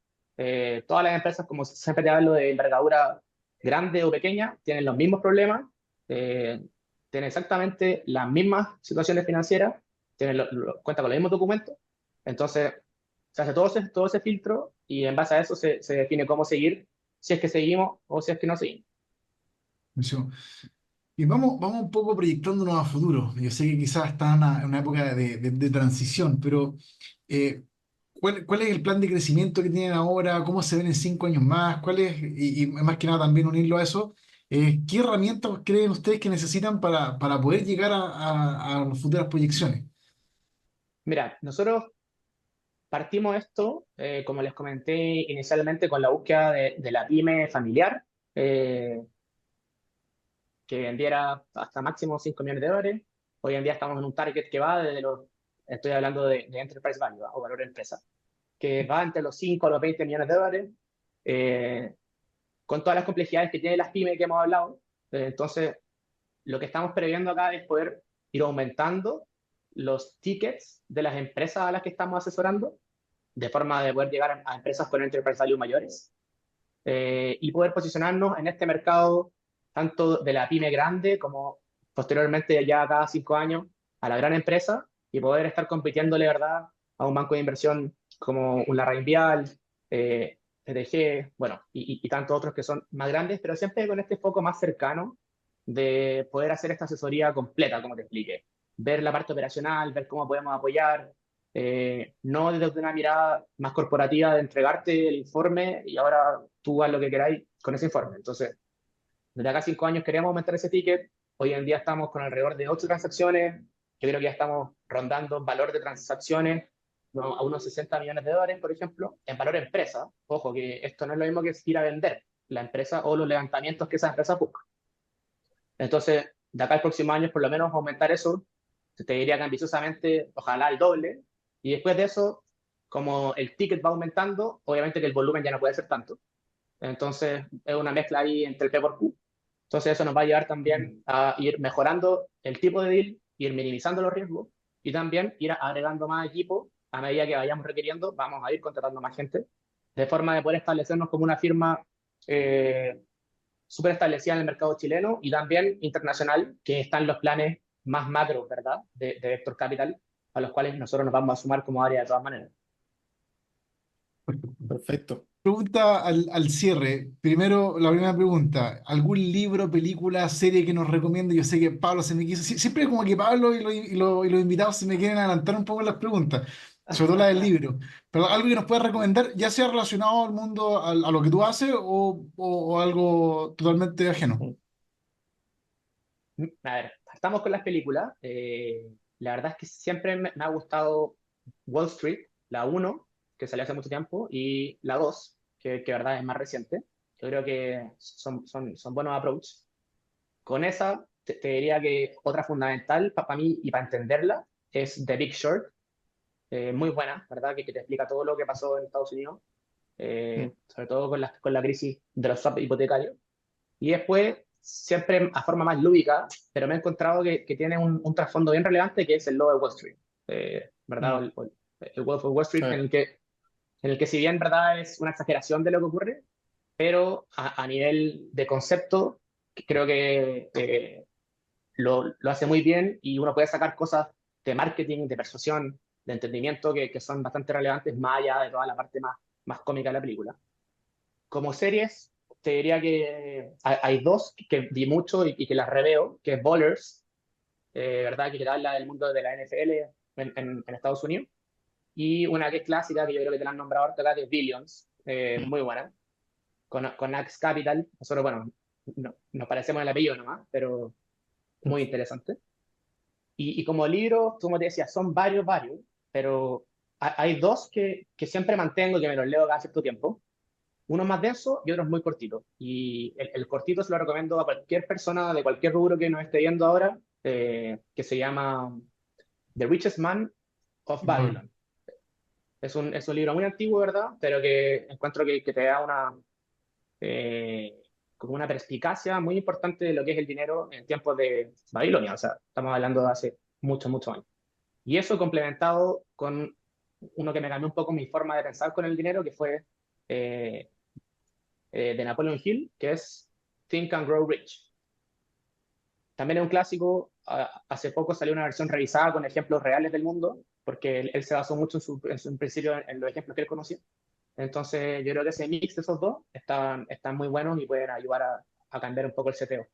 Speaker 1: Todas las empresas, como siempre te hablo de envergadura grande o pequeña, tienen los mismos problemas, eh, tienen exactamente las mismas situaciones financieras, cuentan con los mismos documentos, entonces se hace todo ese filtro y en base a eso se define cómo seguir, si es que seguimos o si es que no seguimos.
Speaker 2: Buenísimo. Y vamos un poco proyectándonos a futuro. Yo sé que quizás está en una época de transición, pero ¿cuál es el plan de crecimiento que tienen ahora? ¿Cómo se ven en 5 años más? Y más que nada también unirlo a eso, ¿qué herramientas creen ustedes que necesitan para poder llegar a las futuras proyecciones?
Speaker 1: Mira, nosotros partimos esto, como les comenté inicialmente, con la búsqueda de la pyme familiar, eh, que vendiera hasta máximo $5 millones. Hoy en día estamos en un target que va desde estoy hablando de enterprise value o valor de empresa, que va entre los 5 a los $20 millones, eh, con todas las complejidades que tienen las pymes que hemos hablado. Entonces, lo que estamos previendo acá es poder ir aumentando los tickets de las empresas a las que estamos asesorando, de forma de poder llegar a empresas con enterprise value mayores, y poder posicionarnos en este mercado tanto de la pyme grande como posteriormente ya cada 5 años a la gran empresa y poder estar compitiéndole, ¿verdad?, a un banco de inversión como un Larraín TTG, bueno, y tantos otros que son más grandes, pero siempre con este foco más cercano de poder hacer esta asesoría completa, como te expliqué. Ver la parte operacional, ver cómo podemos apoyar, no desde una mirada más corporativa de entregarte el informe y ahora tú haz lo que queráis con ese informe. Entonces, desde acá a 5 años queremos aumentar ese ticket. Hoy en día estamos con alrededor de 8 transacciones. Yo creo que ya estamos rondando valor de transacciones a unos 60 millones de dólares, por ejemplo, en valor empresa. Ojo, que esto no es lo mismo que ir a vender la empresa o los levantamientos que esa empresa busca. Entonces, de acá al próximo año, por lo menos aumentar eso, te diría que ambiciosamente, ojalá el doble. Y después de eso, como el ticket va aumentando, obviamente que el volumen ya no puede ser tanto. Entonces, es una mezcla ahí entre el P por Q. Entonces, eso nos va a llevar también a ir mejorando el tipo de deal, ir minimizando los riesgos y también ir agregando más equipo a medida que vayamos requiriendo, vamos a ir contratando más gente, de forma de poder establecernos como una firma súper establecida en el mercado chileno y también internacional, que están los planes más macro, ¿verdad?, de Vector Capital, a los cuales nosotros nos vamos a sumar como área de todas maneras.
Speaker 3: Perfecto.
Speaker 2: Pregunta al cierre. Primero, la primera pregunta. ¿Algún libro, película, serie que nos recomiende? Yo sé que Pablo se me quiso. Siempre como que Pablo y los invitados se me quieren adelantar un poco en las preguntas, sobre todo la del libro. Pero algo que nos pueda recomendar, ya sea relacionado al mundo, a lo que tú haces o algo totalmente ajeno.
Speaker 1: A ver, estamos con las películas. La verdad es que siempre me ha gustado Wall Street, la uno que salió hace mucho tiempo, y la 2 que verdad es más reciente. Yo creo que son buenos approach. Con esa, te diría que otra fundamental para mí y para entenderla es The Big Short. Muy buena, ¿verdad? Que te explica todo lo que pasó en Estados Unidos,
Speaker 3: Mm.
Speaker 1: sobre todo con la crisis de los swaps hipotecarios. Y después, siempre a forma más lúdica, pero me he encontrado que tiene un trasfondo bien relevante que es el lobo de Wall Street, ¿verdad?
Speaker 3: Mm.
Speaker 1: El Wolf of Wall
Speaker 3: Sí.
Speaker 1: Street, en el que si bien, ¿verdad?, es una exageración de lo que ocurre, pero a nivel de concepto, creo que lo hace muy bien y uno puede sacar cosas de marketing, de persuasión, de entendimiento que son bastante relevantes más allá de toda la parte más cómica de la película. Como series, te diría que hay dos que vi mucho y que las reveo, que es Ballers, ¿verdad? Que habla del mundo de la NFL en Estados Unidos, y una que es clásica, que yo creo que te la han nombrado ahorita, que es Billions, muy buena, con Axe Capital. Nosotros, bueno, no, nos parecemos en el apellido nomás, pero muy interesante. Y como libros, como te decía, son varios, pero hay dos que siempre mantengo, que me los leo cada cierto tiempo. Uno más denso y otro es muy cortito. Y el cortito se lo recomiendo a cualquier persona de cualquier rubro que nos esté viendo ahora, que se llama The Richest Man of
Speaker 2: Bueno,
Speaker 1: Babylon. Es un libro muy antiguo, ¿verdad? Pero que encuentro que te da eh, como una perspicacia muy importante de lo que es el dinero en tiempos de Babilonia. O sea, estamos hablando de hace muchos años. Y eso complementado con uno que me cambió un poco mi forma de pensar con el dinero, que fue eh, de Napoleon Hill, que es Think and Grow Rich. También es un clásico. Hace poco salió una versión revisada con ejemplos reales del mundo, porque él se basó mucho en su principio en los ejemplos que él conocía. Entonces, yo creo que ese mix de esos dos están muy buenos y pueden ayudar a cambiar un poco el seteo.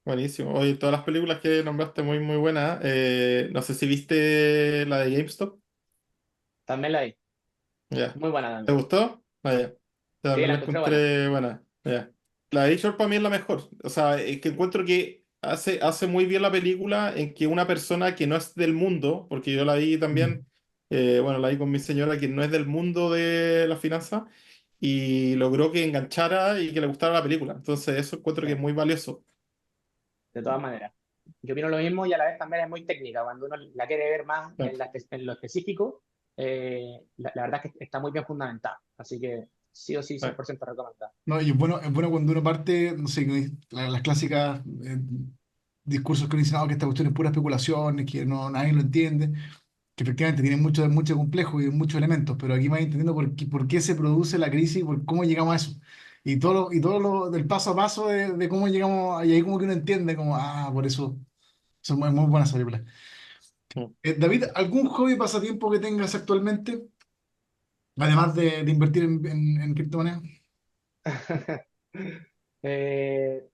Speaker 3: Buenísimo. Oye, todas las películas que nombraste muy buenas. No sé si viste la de GameStop.
Speaker 1: También la vi.
Speaker 3: Ya.
Speaker 1: Muy buena
Speaker 3: ¿Te
Speaker 1: también.
Speaker 3: gustó? Ah, ya.
Speaker 1: Sí,
Speaker 3: También
Speaker 1: la
Speaker 3: la
Speaker 1: encontré buena.
Speaker 3: encontré buena. Ya. La de Short para mí es la mejor. O sea, es que encuentro que hace muy bien la película en que una persona que no es del mundo, porque yo la vi
Speaker 2: mm,
Speaker 3: también, bueno, la vi con mi señora que no es del mundo de las finanzas, y logró que enganchara y que le gustara la película. Entonces, eso encuentro
Speaker 1: Sí,
Speaker 3: que es muy valioso.
Speaker 1: de todas maneras. Yo opino lo mismo y a la vez también es muy técnica. Cuando uno la quiere ver más
Speaker 3: Ah,
Speaker 1: en lo específico, la verdad es que está muy bien fundamentada. Así que sí o sí,
Speaker 3: ah,
Speaker 1: 100% recomendada.
Speaker 2: no, y es bueno cuando uno parte, no sé, las clásicas discursos que dicen, "No, que esta cuestión es pura especulación, es que no, nadie lo entiende", que efectivamente tiene mucho complejo y muchos elementos, pero aquí vas entendiendo por qué se produce la crisis, por cómo llegamos a eso. Y todo lo del paso a paso de cómo llegamos, y ahí como que uno entiende, como, por eso son muy buenas películas.
Speaker 3: mm.
Speaker 2: David, ¿algún hobby pasatiempo que tengas actualmente, además de invertir en criptomonedas?
Speaker 1: Eh,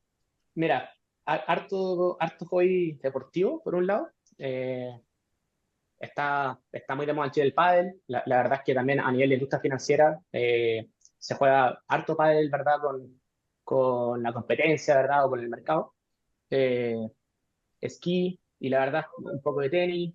Speaker 1: Mira, harto hobby deportivo, por un lado. Está muy de moda en Chile el pádel. La verdad es que también a nivel de industria financiera se juega harto pádel, ¿verdad? Con la competencia, ¿verdad? O con el mercado. Eh, Esquí y la verdad un poco de tenis.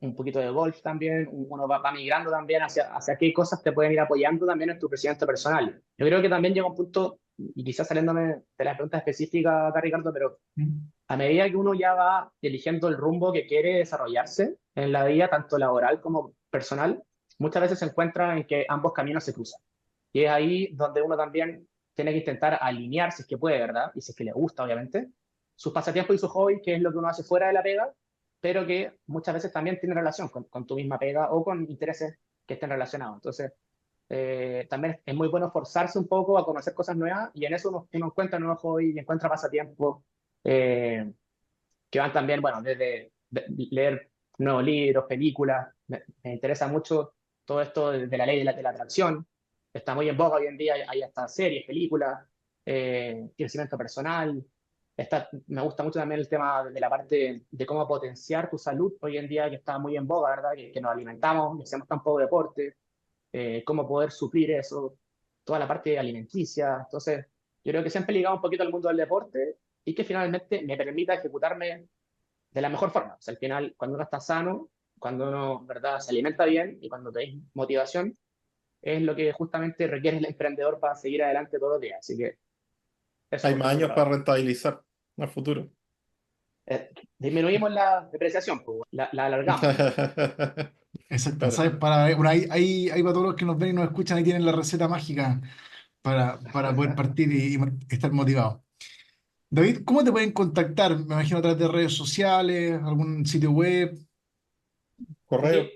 Speaker 1: un poquito de golf también, uno va migrando también hacia qué cosas te pueden ir apoyando también en tu crecimiento personal. Yo creo que también llega un punto, y quizás saliéndome de las preguntas específicas acá, Ricardo, pero
Speaker 2: ¿Mm?
Speaker 1: a medida que uno ya va eligiendo el rumbo que quiere desarrollarse en la vida, tanto laboral como personal, muchas veces se encuentra en que ambos caminos se cruzan. Y es ahí donde uno también tiene que intentar alinear, si es que puede, ¿verdad? Y si es que le gusta, obviamente, sus pasatiempos y sus hobbies, que es lo que uno hace fuera de la pega, pero que muchas veces también tiene relación con tu misma pega o con intereses que estén relacionados. Entonces, también es muy bueno forzarse un poco a conocer cosas nuevas y en eso uno encuentra nuevos hobbies y encuentra pasatiempos eh, que van también, bueno, desde leer nuevos libros, películas. Me interesa mucho todo esto de la ley de la atracción. Está muy en boga hoy en día, hay hasta series, películas, crecimiento personal. Me gusta mucho también el tema de la parte de cómo potenciar tu salud hoy en día, que está muy en boga, ¿verdad? Que nos alimentamos, y hacemos tan poco deporte, cómo poder suplir eso, toda la parte alimenticia. Entonces, yo creo que siempre he ligado un poquito al mundo del deporte y que finalmente me permita ejecutarme de la mejor forma. O sea, al final, cuando uno está sano, cuando uno, ¿verdad?, se alimenta bien y cuando tenéis motivación, es lo que justamente requiere el emprendedor para seguir adelante todos los días. Así que
Speaker 3: Hay
Speaker 1: eso
Speaker 3: más
Speaker 1: por
Speaker 3: años
Speaker 1: otro
Speaker 3: para
Speaker 1: lado.
Speaker 3: rentabilizar a futuro.
Speaker 1: Disminuimos la depreciación, pues, la alargamos.
Speaker 2: Exacto,
Speaker 3: Claro.
Speaker 2: ¿sabes? Bueno, ahí para todos los que nos ven y nos escuchan, ahí tienen la receta mágica para poder partir y estar motivados. David, ¿cómo te pueden contactar? Me imagino a través de redes sociales, algún sitio web.
Speaker 3: Correo.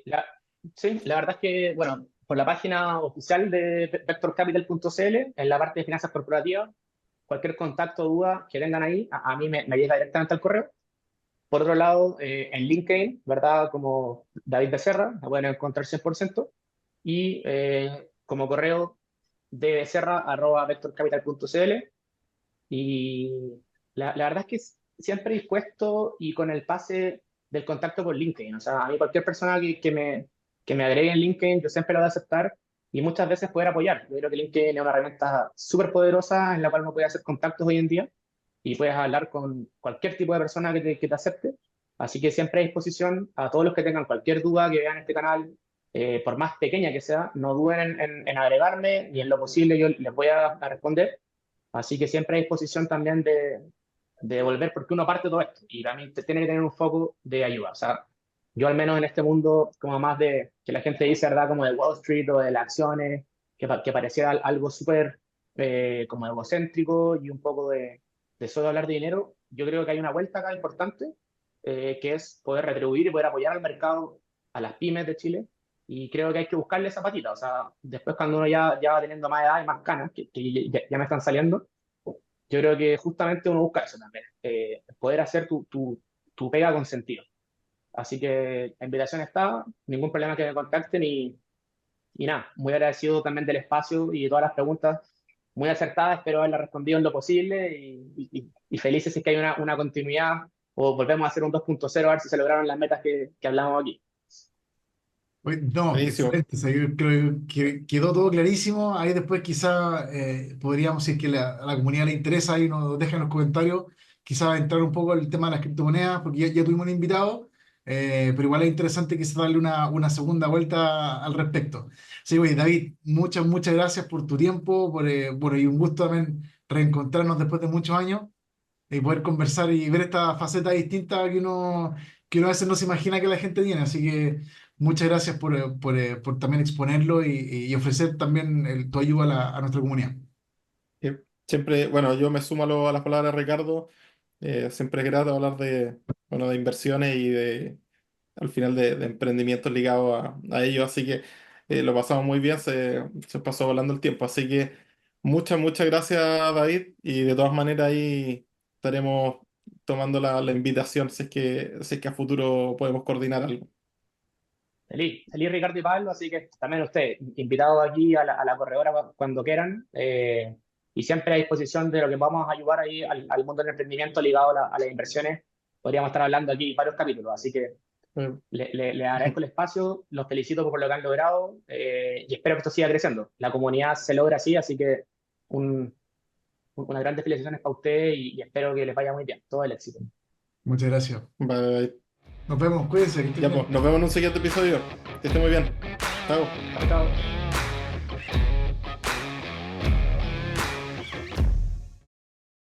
Speaker 1: Sí, la verdad es que, bueno, por la página oficial de vectorcapital.cl, en la parte de finanzas corporativas, cualquier contacto o duda que tengan ahí, a mí me llega directamente al correo. Por otro lado, en LinkedIn, ¿verdad? Como David Becerra, me pueden encontrar 100%. Y como correo de becerra@vectorcapital.cl. Y la verdad es que siempre dispuesto y con el pase del contacto por LinkedIn. O sea, a mí cualquier persona que me agregue en LinkedIn, yo siempre lo voy a aceptar y muchas veces poder apoyar. Yo creo que LinkedIn es una herramienta súper poderosa en la cual uno puede hacer contactos hoy en día y puedes hablar con cualquier tipo de persona que te acepte. Así que siempre a disposición a todos los que tengan cualquier duda que vean este canal, por más pequeña que sea, no duden en agregarme y en lo posible yo les voy a responder. Así que siempre a disposición también de devolver, porque uno parte de todo esto y también tiene que tener un foco de ayuda. O sea, yo al menos en este mundo, como más de que la gente dice, ¿verdad? Como de Wall Street o de las acciones, que pareciera algo súper como egocéntrico y un poco de solo hablar de dinero, yo creo que hay una vuelta acá importante, que es poder retribuir y poder apoyar al mercado, a las pymes de Chile, y creo que hay que buscarle esa patita. O sea, después cuando uno ya va teniendo más edad y más canas, que ya me están saliendo, yo creo que justamente uno busca eso también, poder hacer tu pega con sentido. Así que la invitación está, ningún problema que me contacten y nada, muy agradecido también del espacio y de todas las preguntas muy acertadas, espero haberlas respondido en lo posible y felices si es que hay una continuidad o volvemos a hacer un 2.0 a ver si se lograron las metas que hablamos aquí.
Speaker 2: No,
Speaker 3: Buenísimo.
Speaker 2: excelente. O sea, yo creo que quedó todo clarísimo. Ahí después quizá podríamos, si es que a la comunidad le interesa, ahí nos dejan en los comentarios, quizá entrar un poco el tema de las criptomonedas, porque ya tuvimos un invitado, pero igual es interesante quizá darle una segunda vuelta al respecto. Sí, oye, David, muchas gracias por tu tiempo, bueno, y un gusto también reencontrarnos después de muchos años y poder conversar y ver esta faceta distinta que uno a veces no se imagina que la gente tiene. Así que muchas gracias por también exponerlo y ofrecer también tu ayuda a nuestra comunidad.
Speaker 3: Sí. Siempre, bueno, yo me sumo a las palabras de Ricardo. Siempre es grato hablar bueno, de inversiones y al final de emprendimientos ligados a ello. Así que lo pasamos muy bien, se pasó volando el tiempo. Así que muchas gracias, David. Y de todas maneras ahí estaremos tomando la invitación si es que a futuro podemos coordinar algo.
Speaker 1: Feliz Ricardo y Pablo, así que también ustedes, invitados aquí a la corredora cuando quieran, y siempre a disposición de lo que vamos a ayudar ahí al mundo del emprendimiento ligado a las inversiones. Podríamos estar hablando aquí varios capítulos, así que
Speaker 3: Eh,
Speaker 1: le agradezco el espacio, los felicito por lo que han logrado, y espero que esto siga creciendo. La comunidad se logra así que un, unas grandes felicitaciones para ustedes y espero que les vaya muy bien. Todo el éxito.
Speaker 2: Muchas gracias.
Speaker 3: bye.
Speaker 2: Nos vemos, cuídense. Que estén
Speaker 3: Ya
Speaker 2: bien.
Speaker 3: pues, nos vemos en un siguiente episodio. Que esté muy bien. Chao.
Speaker 1: Chao, chao.